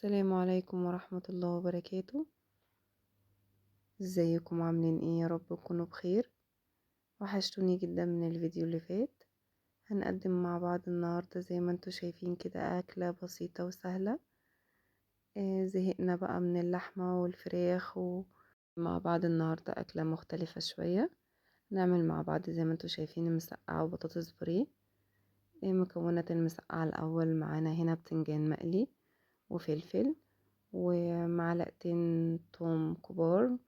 السلام عليكم ورحمة الله وبركاته. ازيكم عاملين ايه؟ يا رب تكونوا بخير. وحشتوني جدا من الفيديو اللي فات. هنقدم مع بعض النهاردة زي ما انتوا شايفين كده أكلة بسيطة وسهلة. زهقنا بقى من اللحمة والفراخ مع بعض النهاردة أكلة مختلفة شوية. نعمل مع بعض زي ما انتوا شايفين مسقعة وبطاطس بوريه. مكونات المسقعة الأول معانا هنا بتنجان مقلي وفلفل ومعلقتين توم كبار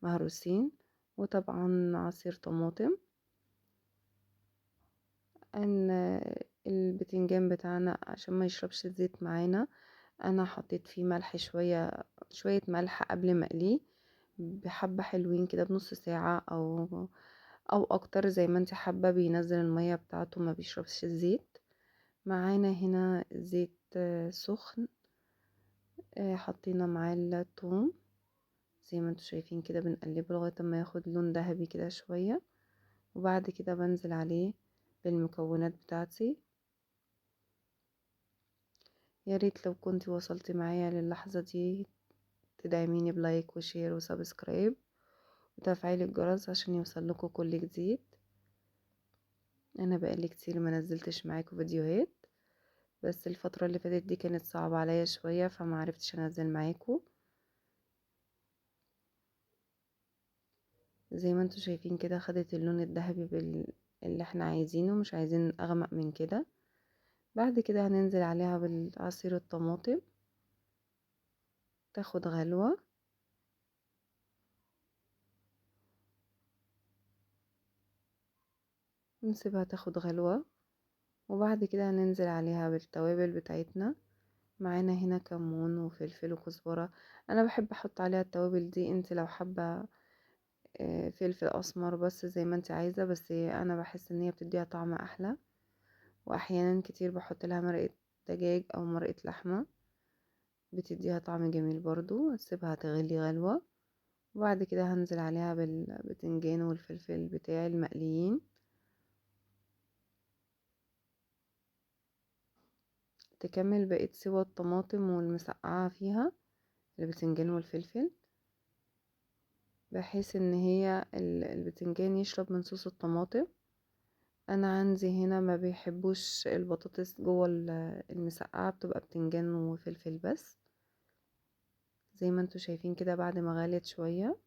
مهروسين، وطبعا عصير طماطم. ان البتنجان بتاعنا عشان ما يشربش زيت معانا، انا حطيت فيه ملح شوية ملح قبل ما اقليه بحبة حلوين كده بنص ساعة او اكتر زي ما انت حابة. بينزل المية بتاعته ما بيشربش الزيت. معانا هنا زيت سخن. حطينا معاه الثوم زي ما انتوا شايفين كده، بنقلبه لغاية ما ياخد لون ذهبي كده شوية، وبعد كده بنزل عليه بالمكونات بتاعتي. يا ريت لو كنت وصلت معايا للحظة دي تدعميني بلايك وشير وسبسكرايب وتفعيل الجرس عشان يوصل لكم كل جديد. انا بقالي كتير ما نزلتش معاكم فيديوهات، بس الفترة اللي فاتت دي كانت صعبة عليا شوية فما عرفتش انزل معاكم. زي ما انتوا شايفين كده خدت اللون الذهبي اللي احنا عايزينه، مش عايزين اغمق من كده. بعد كده هننزل عليها بالعصير الطماطم تاخد غلوة. نسيبها تاخد غلوة، وبعد كده هننزل عليها بالتوابل بتاعتنا. معانا هنا كمون وفلفل وكزبرة. انا بحب احط عليها التوابل دي، انت لو حابة فلفل اسمر بس زي ما انت عايزة، بس انا بحس ان هي بتديها طعم احلى. واحيانا كتير بحط لها مرقة دجاج او مرقة لحمة، بتديها طعم جميل برضو. اسيبها تغلي غلوة، وبعد كده هنزل عليها بالبتنجان والفلفل بتاعي المقليين. تكمل بقية سوى الطماطم والمسقعة فيها البتنجان والفلفل، بحيث ان هي البتنجان يشرب من صوص الطماطم. انا عندي هنا ما بيحبوش البطاطس جوه المسقعة، بتبقى بتنجان وفلفل بس. زي ما انتوا شايفين كده بعد ما غليت شوية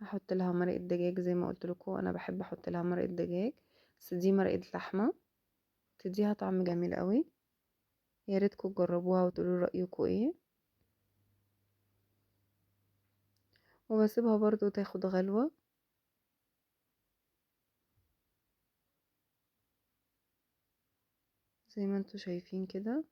هحط لها مرقة دجاج. زي ما قلت لكم انا بحب احط لها مرقة دجاج، بس دي مرقة لحمة تديها طعم جميل قوي. يا ريتكم تجربوها وتقولوا رأيكم ايه. وبسيبها برضو تاخد غلوة. زي ما انتوا شايفين كده.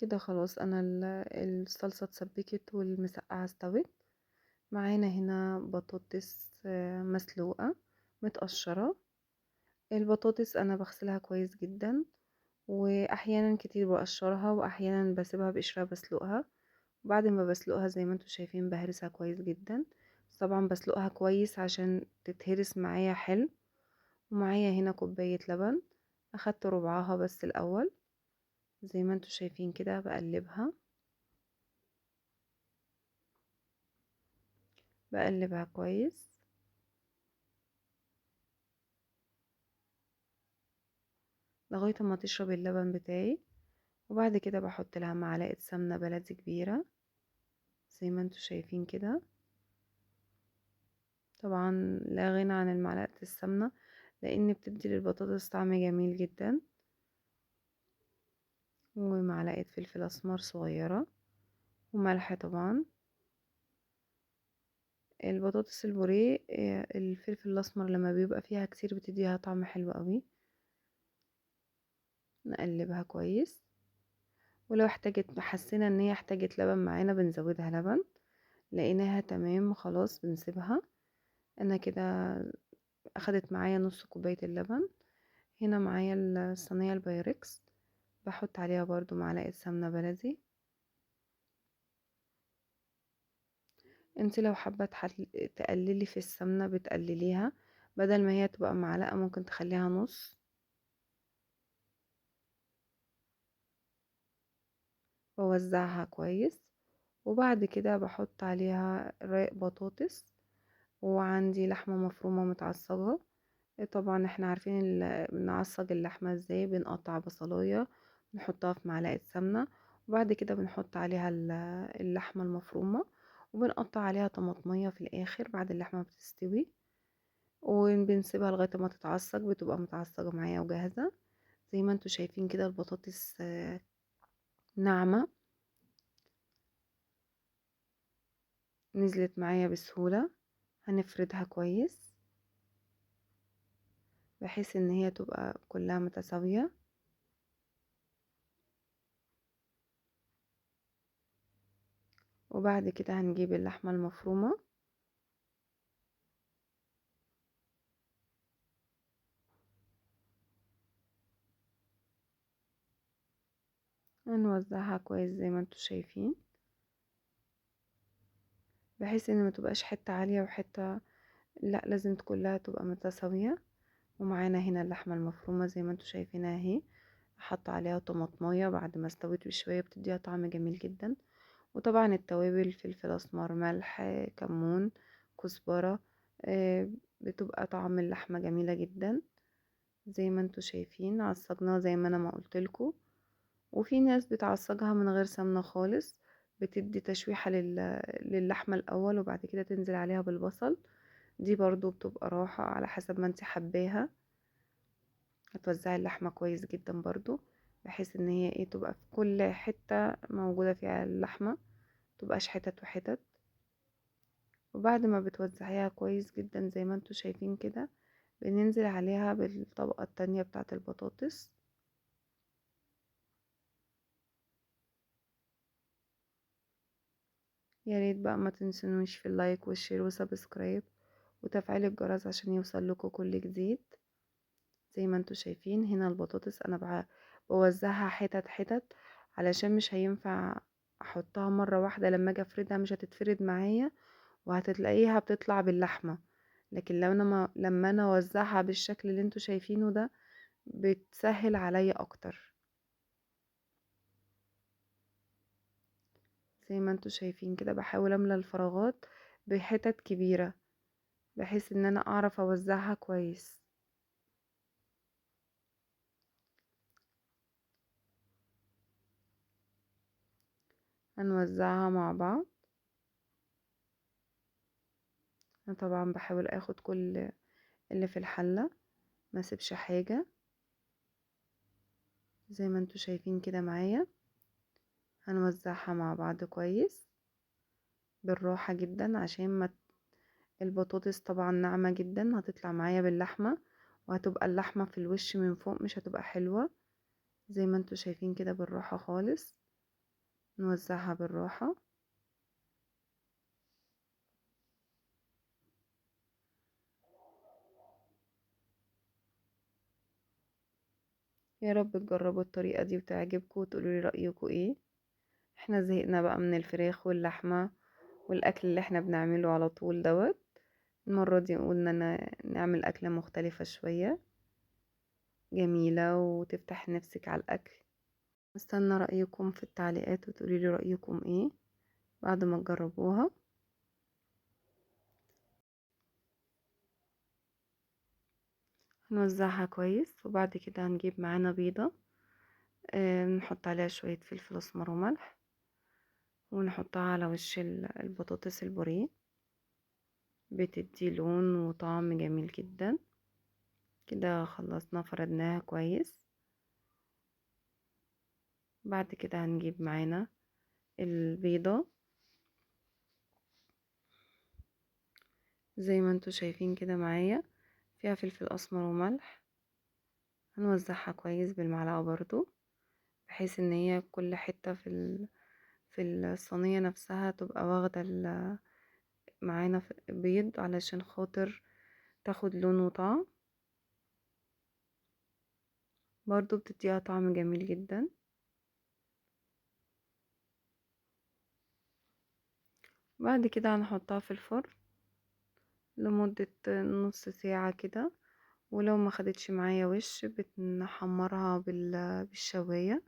كده خلاص انا الصلصة اتسبكت والمسقعة استوت. معانا هنا بطاطس مسلوقة متقشرة. البطاطس انا بغسلها كويس جدا، واحيانا كتير بقشرها واحيانا بسيبها بقشرها بسلقها. بعد ما بسلقها زي ما انتوا شايفين بهرسها كويس جدا. بس طبعا بسلقها كويس عشان تتهرس معايا حلو. ومعايا هنا كوباية لبن، اخدت ربعها بس الاول. زي ما انتوا شايفين كده بقلبها كويس لغاية ما تشرب اللبن بتاعي. وبعد كده بحط لها معلقة سمنة بلدي كبيرة زي ما انتوا شايفين كده. طبعا لا غنى عن المعلقة السمنة، لان بتدي للبطاطس طعم جميل جدا. ومعلقة فلفل اسمر صغيرة، وملح طبعا. البطاطس البوريه الفلفل الاسمر لما بيبقى فيها كتير بتديها طعم حلو قوي. نقلبها كويس، ولو حسينا ان هي احتاجت لبن معانا بنزودها لبن. لقيناها تمام خلاص بنسيبها. انا كده اخدت معايا نص كوباية اللبن. هنا معايا الصينية البايركس، بحط عليها برضو معلقة سمنة بلدي. انت لو حابة تقللي في السمنة بتقلليها، بدل ما هي تبقى معلقة ممكن تخليها نص. ووزعها كويس، وبعد كده بحط عليها رق بطاطس، وعندي لحمة مفرومة متعصجة. طبعا احنا عارفين بنعصج اللحمة ازاي، بنقطع بصلاية نحطها في معلقة سمنة، وبعد كده بنحط عليها اللحمة المفرومة، وبنقطع عليها طماطمية في الآخر بعد اللحمة بتستوي، وبنسيبها لغاية ما تتعصج، بتبقى متعصجة معايا وجاهزة. زي ما انتوا شايفين كده البطاطس ناعمة، نزلت معايا بسهولة. هنفردها كويس بحيث ان هي تبقى كلها متساوية. وبعد كده هنجيب اللحمة المفرومة، هنوزعها كويس زي ما انتوا شايفين، بحيث ان ما تبقاش حتة عالية وحتة، لا لازم كلها تبقى متساوية. ومعانا هنا اللحمة المفرومة زي ما انتوا شايفينها اهي، حط عليها طماطمية بعد ما استوت بشوية، بتديها طعم جميل جدا. وطبعا التوابل فلفل اسمر ملح كمون كزبرة، بتبقى طعم اللحمة جميلة جدا. زي ما انتوا شايفين عصجناها زي ما انا ما قلتلكوا. وفي ناس بتعصجها من غير سمنة خالص، بتدي تشويحة للحمة الأول وبعد كده تنزل عليها بالبصل. دي برضو بتبقى راحة على حسب ما انت حباها. هتوزعي اللحمة كويس جدا برضو، بحيث ان هي ايه تبقى في كل حتة موجودة فيها اللحمة، متبقاش حتت وحتت. وبعد ما بتوزعيها كويس جدا زي ما انتوا شايفين كده، بننزل عليها بالطبقة التانية بتاعة البطاطس. يا ريت بقى ما تنسونوش في اللايك والشير وسبسكرايب وتفعيل الجرس عشان يوصل لكم كل جديد. زي ما انتوا شايفين هنا البطاطس انا بوزعها حتت حتت، علشان مش هينفع احطها مرة واحدة، لما اجي افردها مش هتتفرد معايا وهتلاقيها بتطلع باللحمة. لكن لو انا ما لما انا اوزعها بالشكل اللي انتوا شايفينه ده بتسهل عليا اكتر. زي ما انتوا شايفين كده بحاول املى الفراغات بحتت كبيرة، بحيث ان انا اعرف اوزعها كويس. هنوزعها مع بعض. انا طبعا بحاول اخد كل اللي في الحلة، ما سيبش حاجة. زي ما انتوا شايفين كده معايا، هنوزعها مع بعض كويس بالراحة جدا، عشان ما البطاطس طبعا ناعمة جدا هتطلع معايا باللحمة، وهتبقى اللحمة في الوش من فوق مش هتبقى حلوة. زي ما انتوا شايفين كده بالراحة خالص، نوزعها بالراحة. يا رب تجربوا الطريقة دي وتعجبكم وتقولوا لي رأيكم ايه. احنا زهقنا بقى من الفراخ واللحمة والاكل اللي احنا بنعمله على طول دوت. المرة دي قلنا نعمل أكلة مختلفة شوية جميلة وتفتح نفسك على الأكل. استنى رأيكم في التعليقات وتقولي لي رأيكم ايه بعد ما تجربوها. هنوزعها كويس وبعد كده هنجيب معانا بيضة، نحط عليها شوية فلفل اسمر وملح، ونحطها على وش البطاطس البوريه، بتدي لون وطعم جميل جدا. كده خلصنا فردناها كويس. بعد كده هنجيب معانا البيضة زي ما انتوا شايفين كده معايا، فيها فلفل اسمر وملح. هنوزعها كويس بالمعلقة برضو، بحيث ان هي كل حتة في الصينية نفسها تبقى واخدة معانا بيض، علشان خاطر تاخد لون وطعم، برضو بتديها طعم جميل جدا. بعد كده هنحطها في الفرن لمدة نص ساعة كده. ولو ما خدتش معايا وش بنحمرها بالشواية.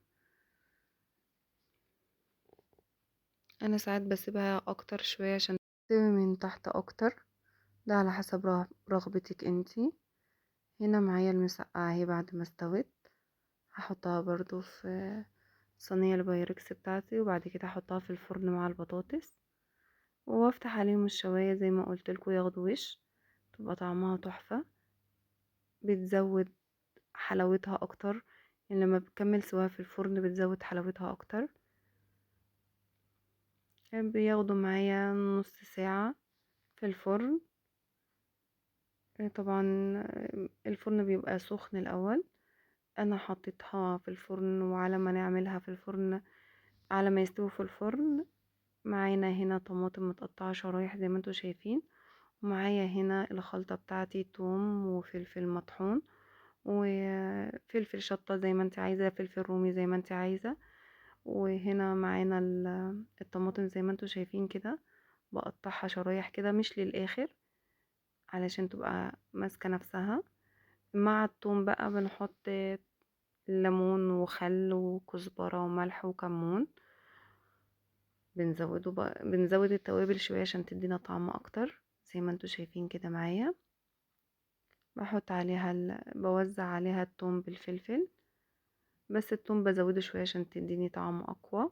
انا ساعات بسيبها اكتر شوية عشان تستوي من تحت اكتر، ده على حسب رغبتك انتي. هنا معايا المسقعة اهي بعد ما استوت. هحطها برضو في صينية البايركس بتاعتي، وبعد كده هحطها في الفرن مع البطاطس، وافتح عليهم الشواية زي ما قلتلكوا ياخدوا وش، تبقى طعمها تحفة، بتزود حلاوتها اكتر. يعني لما بتكمل سواها في الفرن بتزود حلاوتها اكتر. بياخدوا معايا نص ساعة في الفرن. طبعا الفرن بيبقى سخن الاول. انا حطيتها في الفرن، وعلى ما نعملها في الفرن، على ما يستوي في الفرن، معانا هنا طماطم متقطعة شرايح زي ما انتوا شايفين، ومعايا هنا الخلطة بتاعتي توم وفلفل مطحون وفلفل شطة زي ما انت عايزة، فلفل رومي زي ما انت عايزة. وهنا معانا الطماطم زي ما انتوا شايفين كده، بقطعها شرايح كده مش للاخر علشان تبقى ماسكة نفسها. مع التوم بقى بنحط ليمون وخل وكزبرة وملح وكمون. بنزوده بقى، بنزود التوابل شوية عشان تدينا طعم اكتر زي ما انتوا شايفين كده معايا. بحط عليها بوزع عليها التوم بالفلفل، بس التوم بزوده شوية عشان تديني طعم اقوى.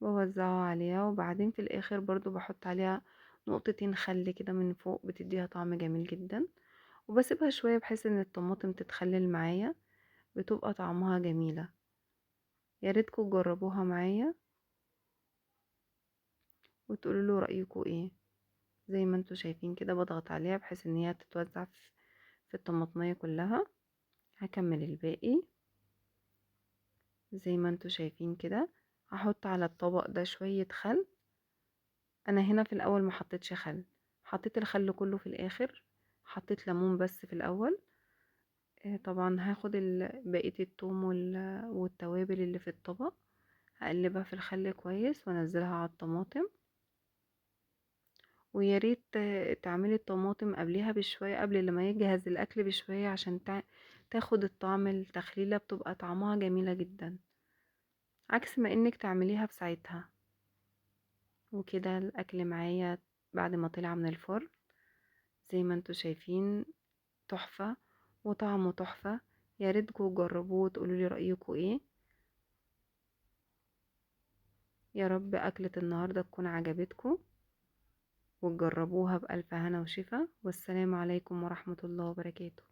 بوزعه عليها، وبعدين في الاخر برضو بحط عليها نقطتين خل كده من فوق، بتديها طعم جميل جدا. وبسيبها شوية بحيث ان الطماطم تتخلل معايا، بتبقى طعمها جميلة. يا ريتكم تجربوها معايا وتقولوا له رأيكم ايه. زي ما انتوا شايفين كده بضغط عليها بحيث ان هي تتوزع في الطماطمية كلها. هكمل الباقي زي ما انتوا شايفين كده. هحط على الطبق ده شوية خل. انا هنا في الاول ما حطيتش خل، حطيت الخل كله في الاخر. حطيت ليمون بس في الاول. طبعا هاخد بقية التوم والتوابل اللي في الطبق، هقلبها في الخل كويس وانزلها على الطماطم. ويا ريت تعملي الطماطم قبلها بشوية، قبل لما يجهز الاكل بشوية، عشان تاخد الطعم، التخليلة بتبقى طعمها جميلة جدا، عكس ما انك تعمليها في ساعتها. وكده الاكل معايا بعد ما طلع من الفرن زي ما انتوا شايفين تحفة وطعمه تحفة. يا ريتكم تجربوه وتقولوا لي رأيكم ايه. يا رب أكلة النهاردة تكون عجبتكم وتجربوها بألف هنا وشفا. والسلام عليكم ورحمة الله وبركاته.